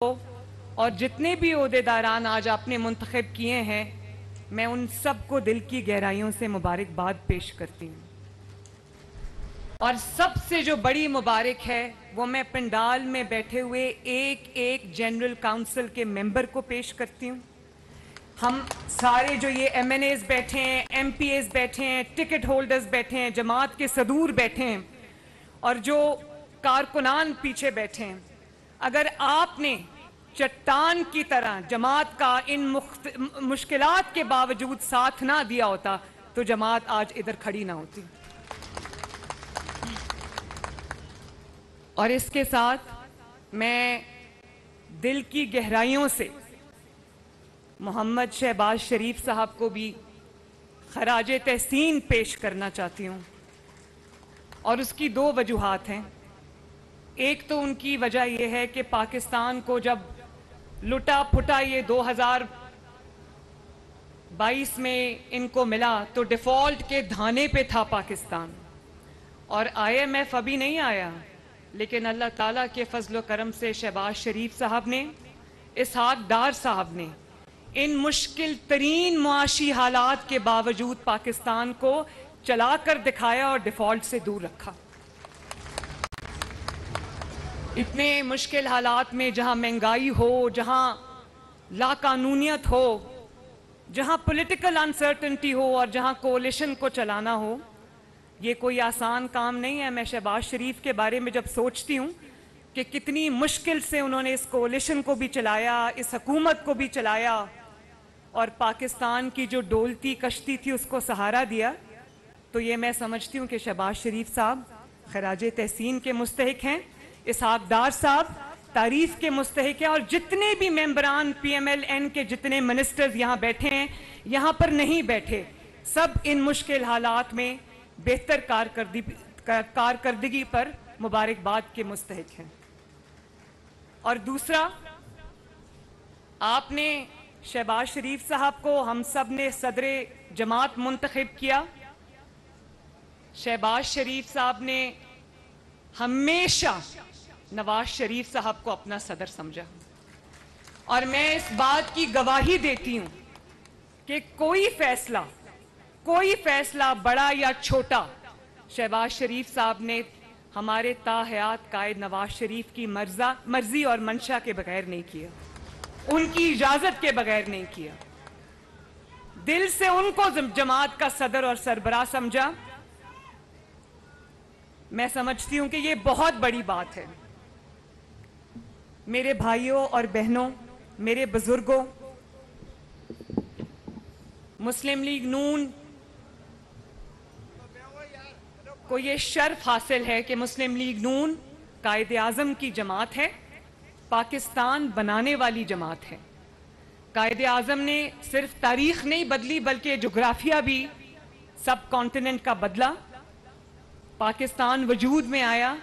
और जितने भी ओहदेदारान आज आपने मुंतखब किए हैं, मैं उन सबको दिल की गहराइयों से मुबारकबाद पेश करती हूँ। और सबसे जो बड़ी मुबारक है वो मैं पंडाल में बैठे हुए एक एक जनरल काउंसिल के मेंबर को पेश करती हूँ। हम सारे जो ये MNAs बैठे हैं, MPAs बैठे हैं, टिकट होल्डर्स बैठे हैं, जमात के सदूर बैठे हैं और जो कारकुनान पीछे बैठे हैं, अगर आपने चट्टान की तरह जमात का इन मुश्किलात के बावजूद साथ ना दिया होता तो जमात आज इधर खड़ी ना होती। और इसके साथ मैं दिल की गहराइयों से मोहम्मद शहबाज शरीफ साहब को भी खराजे तहसीन पेश करना चाहती हूँ। और उसकी दो वजूहात हैं। एक तो उनकी वजह यह है कि पाकिस्तान को जब लुटा फुटा ये 2022 में इनको मिला तो डिफ़ॉल्ट के धाने पे था पाकिस्तान, और IMF अभी नहीं आया, लेकिन अल्लाह ताला के फजल करम से शहबाज शरीफ साहब ने, इसहाक डार साहब ने इन मुश्किल तरीन मुआशी हालात के बावजूद पाकिस्तान को चलाकर दिखाया और डिफ़ॉल्ट से दूर रखा। इतने मुश्किल हालात में जहां महंगाई हो, जहां लाकानूनियत हो, जहां पॉलिटिकल अनसर्टेनिटी हो और जहां कोalition को चलाना हो, ये कोई आसान काम नहीं है। मैं शहबाज शरीफ के बारे में जब सोचती हूँ कि कितनी मुश्किल से उन्होंने इस कोalition को भी चलाया, इस हुकूमत को भी चलाया और पाकिस्तान की जो डोलती कश्ती थी उसको सहारा दिया, तो ये मैं समझती हूँ कि शहबाज शरीफ साहब खराजे तहसीन के मुस्तहिक हैं, इसहाक डार साहब तारीफ के मुस्तहिक हैं, और जितने भी मेंबरान PMLN के जितने मिनिस्टर्स यहाँ बैठे हैं, यहाँ पर नहीं बैठे, सब इन मुश्किल हालात में बेहतर कारकर्दगी पर मुबारकबाद के मुस्तहिक हैं। और दूसरा, आपने शहबाज शरीफ साहब को हम सब ने सदरे जमात मुंतखब किया। शहबाज शरीफ साहब ने हमेशा नवाज शरीफ साहब को अपना सदर समझा, और मैं इस बात की गवाही देती हूं कि कोई फैसला बड़ा या छोटा शहबाज शरीफ साहब ने हमारे ताहयात कायद नवाज शरीफ की मर्जी और मंशा के बगैर नहीं किया, उनकी इजाजत के बगैर नहीं किया। दिल से उनको जमात का सदर और सरबराह समझा। मैं समझती हूं कि ये बहुत बड़ी बात है। मेरे भाइयों और बहनों, मेरे बुजुर्गों, मुस्लिम लीग नून को ये शर्फ हासिल है कि मुस्लिम लीग नून कायदे आज़म की जमात है, पाकिस्तान बनाने वाली जमात है। कायदे आज़म ने सिर्फ तारीख नहीं बदली बल्कि जोग्राफिया भी सब कॉन्टिनेंट का बदला, पाकिस्तान वजूद में आया।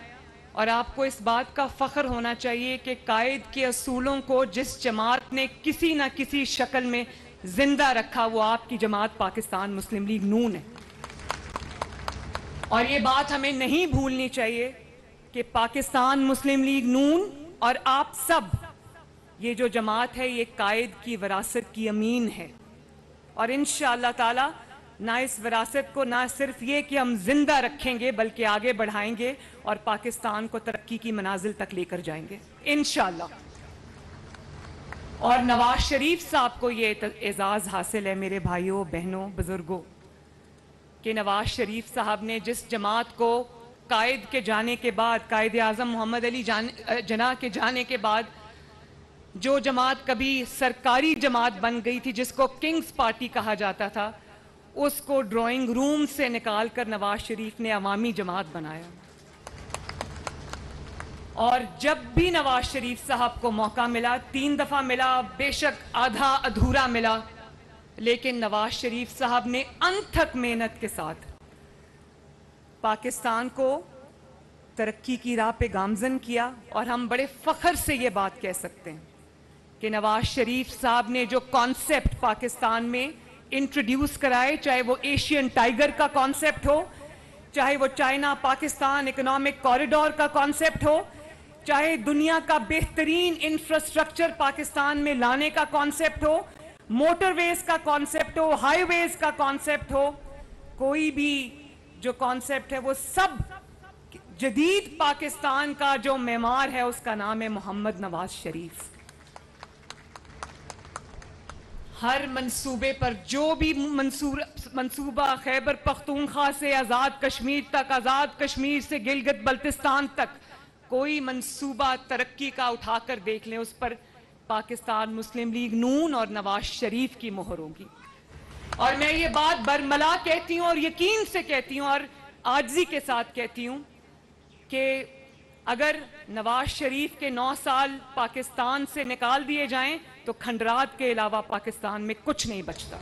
और आपको इस बात का फ़ख्र होना चाहिए कि कायद के असूलों को जिस जमात ने किसी न किसी शक्ल में जिंदा रखा वो आपकी जमात पाकिस्तान मुस्लिम लीग नून है। और ये बात हमें नहीं भूलनी चाहिए कि पाकिस्तान मुस्लिम लीग नून और आप सब, ये जो जमात है ये कायद की विरासत की अमीन है, और इंशाअल्लाह ताला ना इस विरासत को ना सिर्फ ये कि हम जिंदा रखेंगे बल्कि आगे बढ़ाएंगे और पाकिस्तान को तरक्की की मनाजिल तक लेकर जाएंगे इंशाअल्लाह। और नवाज शरीफ साहब को ये एजाज़ हासिल है, मेरे भाइयों बहनों बुजुर्गों, कि नवाज शरीफ साहब ने जिस जमात को कायद के जाने के बाद, कायदे आज़म मोहम्मद अली जना के जाने के बाद, जो जमात कभी सरकारी जमात बन गई थी जिसको किंग्स पार्टी कहा जाता था, उसको ड्राइंग रूम से निकालकर नवाज शरीफ ने अवामी जमात बनाया। और जब भी नवाज शरीफ साहब को मौका मिला, 3 दफा मिला, बेशक आधा अधूरा मिला, लेकिन नवाज शरीफ साहब ने अनथक मेहनत के साथ पाकिस्तान को तरक्की की राह पे गामजन किया। और हम बड़े फख्र से ये बात कह सकते हैं कि नवाज शरीफ साहब ने जो कॉन्सेप्ट पाकिस्तान में इंट्रोड्यूस कराए, चाहे वो एशियन टाइगर का कॉन्सेप्ट हो, चाहे वो चाइना पाकिस्तान इकोनॉमिक कॉरिडोर का कॉन्सेप्ट हो, चाहे दुनिया का बेहतरीन इंफ्रास्ट्रक्चर पाकिस्तान में लाने का कॉन्सेप्ट हो, मोटरवेज का कॉन्सेप्ट हो, हाईवेज का कॉन्सेप्ट हो, कोई भी जो कॉन्सेप्ट है वो सब जदीद पाकिस्तान का जो मेमार है उसका नाम है मोहम्मद नवाज शरीफ। हर मंसूबे पर जो भी मंसूबा खैबर पख्तूनख्वा से आज़ाद कश्मीर तक, आज़ाद कश्मीर से गिलगित बल्तिस्तान तक, कोई मंसूबा तरक्की का उठाकर देख लें, उस पर पाकिस्तान मुस्लिम लीग नून और नवाज शरीफ की मोहर होगी। और मैं ये बात बरमला कहती हूँ और यकीन से कहती हूँ और आजिज़ी के साथ कहती हूँ कि अगर नवाज शरीफ के 9 साल पाकिस्तान से निकाल दिए जाएं तो खंडरात के अलावा पाकिस्तान में कुछ नहीं बचता।